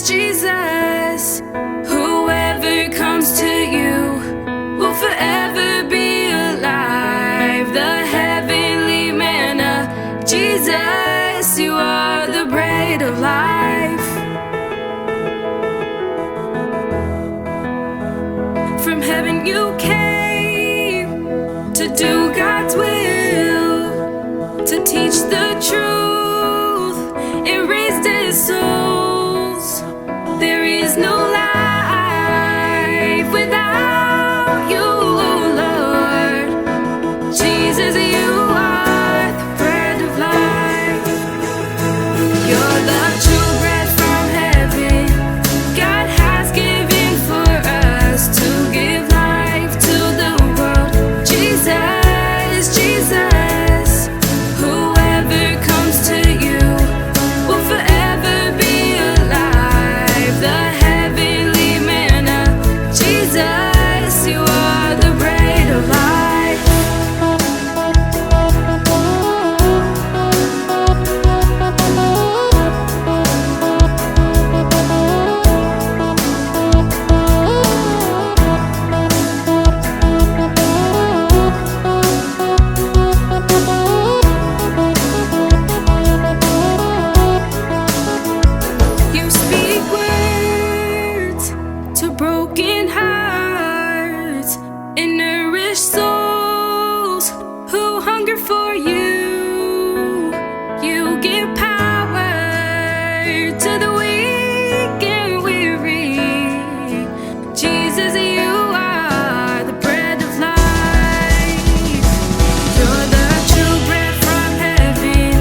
Jesus. Whoever comes to you will forever be alive. The heavenly manna, Jesus, you are the bread of life. From heaven you came to do God's will, to teach the truth and raise their souls. There is no life without you, Lord. Jesus, you are the bread of life. You're the true bread from heaven God has given for us to give life to the world. Jesus, Jesus, whoever comes to you will forever be alive. The heavenly manna, Jesus, you are the bread of life. You speak words to broken hearts and nourish souls who hunger for you. You give power to the weak and weary. Jesus, you are the bread of life. You're the true bread from heaven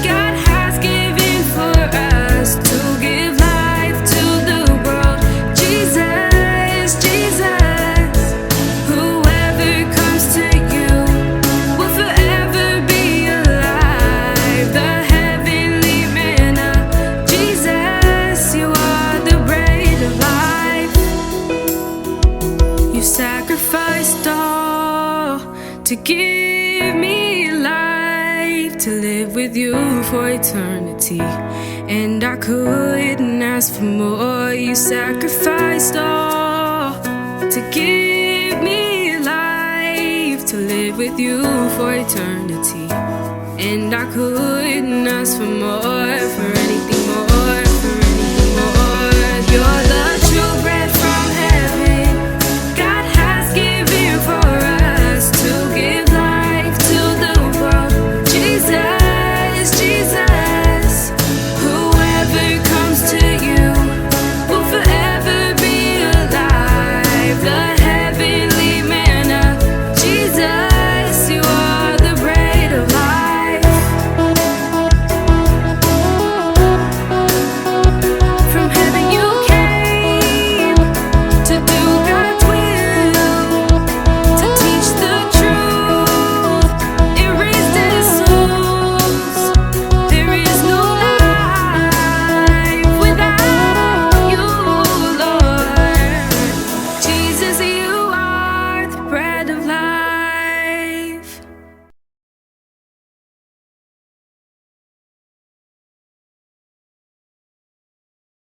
God has given for us to give life to the world. Jesus, Jesus, whoever comes to you will forever be alive. The heavenly manna, Jesus, you are the bread of life. You sacrificed all to give me life, to live with you for eternity. And I couldn't ask for more. You sacrificed all to give me life, to live with you for eternity. And I couldn't ask for more, for anything